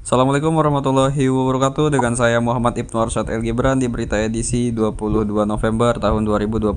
Assalamualaikum warahmatullahi wabarakatuh. Dengan saya Muhammad Ibnu Arsyad El Gibran di berita edisi 22 November tahun 2025.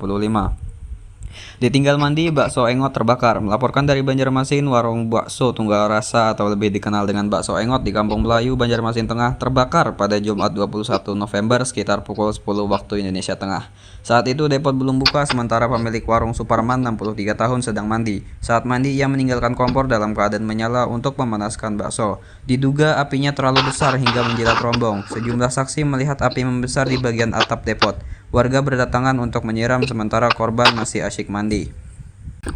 Ditinggal mandi, bakso engot terbakar. Melaporkan dari Banjarmasin, warung bakso Tunggal Rasa atau lebih dikenal dengan bakso engot di Kampung Melayu, Banjarmasin Tengah terbakar pada Jumat 21 November sekitar pukul 10 waktu Indonesia Tengah. Saat itu depot belum buka sementara pemilik warung Suparman 63 tahun sedang mandi. Saat mandi ia meninggalkan kompor dalam keadaan menyala untuk memanaskan bakso. Diduga apinya terlalu besar hingga menjilat rombong. Sejumlah saksi melihat api membesar di bagian atap depot. Warga berdatangan untuk menyiram sementara korban masih asyik mandi.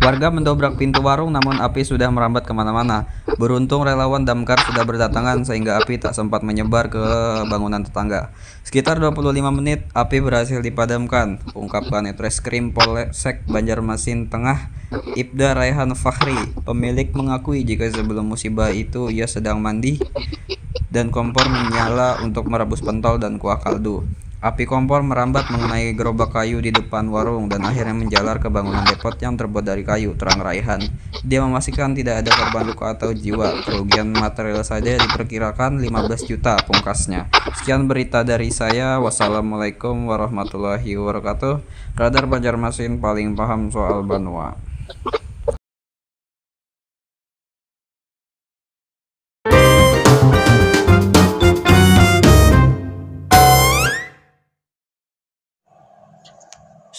Warga mendobrak pintu warung namun api sudah merambat kemana-mana. Beruntung relawan damkar sudah berdatangan sehingga api tak sempat menyebar ke bangunan tetangga. Sekitar 25 menit api berhasil dipadamkan, ungkapkan Etreskrim Polsek Banjarmasin Tengah Ibda Raihan Fakhri. Pemilik mengakui jika sebelum musibah itu ia sedang mandi dan kompor menyala untuk merebus pentol dan kuah kaldu. Api kompor merambat mengenai gerobak kayu di depan warung dan akhirnya menjalar ke bangunan depot yang terbuat dari kayu, terang Raihan. Dia memastikan tidak ada korban luka atau jiwa. Kerugian material saja diperkirakan 15 juta, pungkasnya. Sekian berita dari saya. Wassalamualaikum warahmatullahi wabarakatuh. Radar Banjarmasin paling paham soal Banua.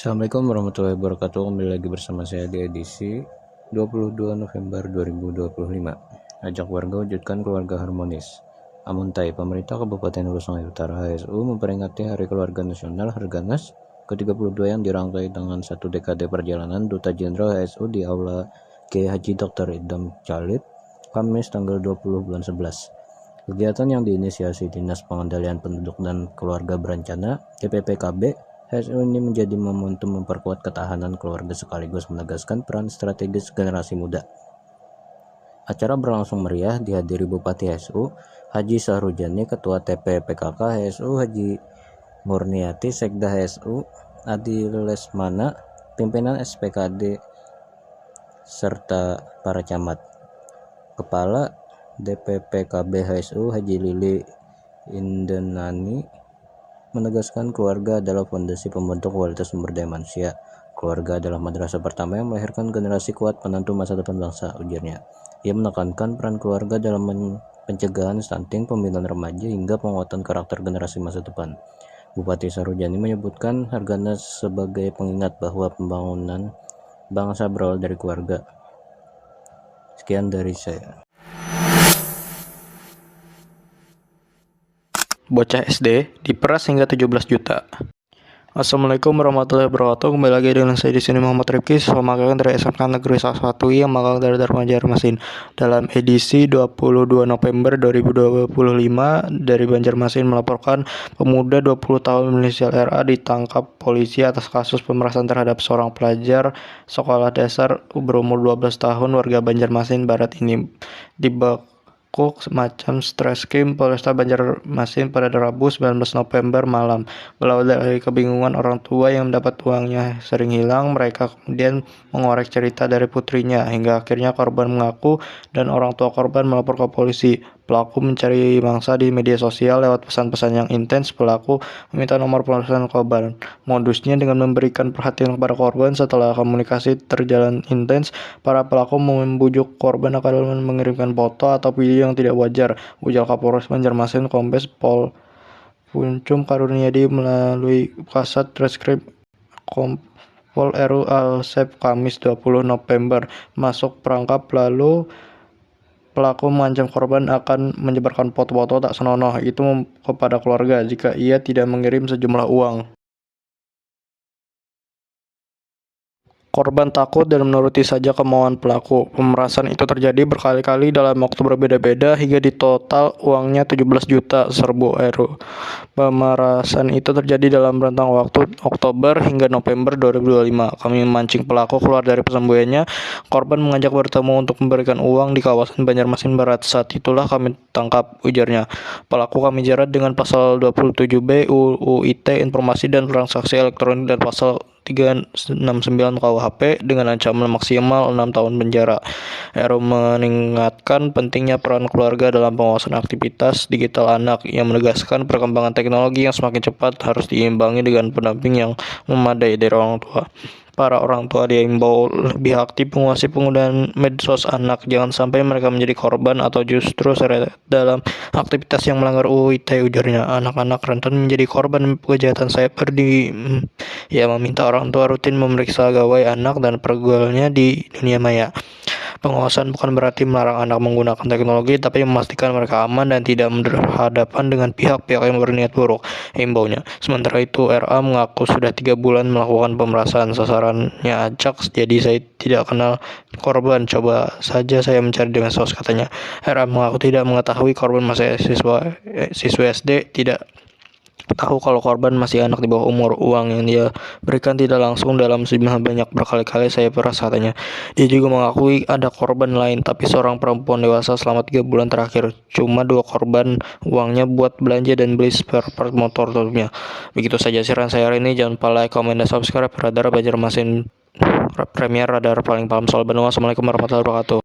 Assalamualaikum warahmatullahi wabarakatuh. Kembali lagi bersama saya di edisi 22 November 2025. Ajak warga wujudkan keluarga harmonis. Amuntai, pemerintah Kabupaten Hulu Sungai Utara HSU memperingati Hari Keluarga Nasional Harganas ke-32 yang dirangkai dengan satu dekade perjalanan Duta Jenderal HSU di Aula Kiai Haji Dr. Idam Khalid, Kamis tanggal 20 bulan 11. Kegiatan yang diinisiasi Dinas Pengendalian Penduduk dan Keluarga Berencana (DPPKB) HSU ini menjadi momentum memperkuat ketahanan keluarga sekaligus menegaskan peran strategis generasi muda. Acara berlangsung meriah dihadiri Bupati HSU Haji Sahrujani, Ketua TP/PKK HSU Haji Murniati, Sekda HSU Adi Lesmana, pimpinan SPKD serta para camat. Kepala DPPKB HSU Haji Lili Indenani menegaskan keluarga adalah fondasi pembentuk kualitas sumber daya manusia. Keluarga adalah madrasah pertama yang melahirkan generasi kuat penentu masa depan bangsa, ujarnya. Ia menekankan peran keluarga dalam pencegahan stunting, pembinaan remaja, hingga penguatan karakter generasi masa depan. Bupati Sarujani menyebutkan Harganas sebagai pengingat bahwa pembangunan bangsa berawal dari keluarga. Sekian dari saya. Bocah SD diperas hingga 17 juta. Assalamualaikum warahmatullahi wabarakatuh. Kembali lagi dengan saya di sini Muhammad Rifki, siswa magang dari SMK Negeri 1 yang magang dari Banjarmasin. Dalam edisi 22 November 2025 dari Banjarmasin melaporkan pemuda 20 tahun berinisial RA ditangkap polisi atas kasus pemerasan terhadap seorang pelajar sekolah dasar berumur 12 tahun warga Banjarmasin Barat ini. Semacam Satreskrim Polresta Banjarmasin pada Rabu 19 November malam. Berawal dari kebingungan orang tua yang mendapat uangnya sering hilang, mereka kemudian mengorek cerita dari putrinya hingga akhirnya korban mengaku dan orang tua korban melapor ke polisi. Pelaku mencari mangsa di media sosial lewat pesan-pesan yang intens. Pelaku meminta nomor ponsel korban. Modusnya dengan memberikan perhatian kepada korban. Setelah komunikasi terjalan intens, para pelaku membujuk korban akan mengirimkan foto atau video yang tidak wajar, ujar Kapolres Banjarmasin Kombes Pol Puncum Karuniadi melalui Kasat Reskrim Kompol RU Alsep Kamis 20 November. Masuk perangkap lalu pelaku mengancam korban akan menyebarkan foto-foto tak senonoh itu kepada keluarga jika ia tidak mengirim sejumlah uang. Korban takut dan menuruti saja kemauan pelaku. Pemerasan itu terjadi berkali-kali dalam waktu berbeda-beda hingga di total uangnya 17 juta, serbu RU. Pemerasan itu terjadi dalam rentang waktu Oktober hingga November 2025. Kami memancing pelaku keluar dari persembunyiannya. Korban mengajak bertemu untuk memberikan uang di kawasan Banjarmasin Barat. Saat itulah kami tangkap, ujarnya. Pelaku kami jerat dengan pasal 27B UU ITE Informasi dan Transaksi Elektronik dan pasal 369 KUHP dengan ancaman maksimal 6 tahun penjara. RU mengingatkan pentingnya peran keluarga dalam pengawasan aktivitas digital anak, yang menegaskan perkembangan teknologi yang semakin cepat harus diimbangi dengan pendamping yang memadai dari orang tua. Para orang tua diimbau lebih aktif menguasai penggunaan medsos anak, jangan sampai mereka menjadi korban atau justru seret dalam aktivitas yang melanggar UU ITE, ujarnya. Anak-anak rentan menjadi korban kejahatan cyber ia meminta orang tua rutin memeriksa gawai anak dan pergaulannya di dunia maya. Pengawasan bukan berarti melarang anak menggunakan teknologi, tapi memastikan mereka aman dan tidak berhadapan dengan pihak-pihak yang berniat buruk, imbaunya. Sementara itu, RA mengaku sudah 3 bulan melakukan pemerasan. Sasarannya acak, jadi saya tidak kenal korban. Coba saja saya mencari di medsos, katanya. RA mengaku tidak mengetahui korban masih siswa SD, tidak tahu kalau korban masih anak di bawah umur. Uang yang dia berikan tidak langsung dalam jumlah banyak, berkali-kali saya peras, katanya. Dia juga mengakui ada korban lain, tapi seorang perempuan dewasa selama 3 bulan terakhir. Cuma 2 korban uangnya buat belanja dan beli spare part motor tutupnya. Begitu saja siaran saya hari ini. Jangan lupa like, komen, dan subscribe. Radar Banjarmasin Premier, radar paling paham soal benua. Assalamualaikum warahmatullahi wabarakatuh.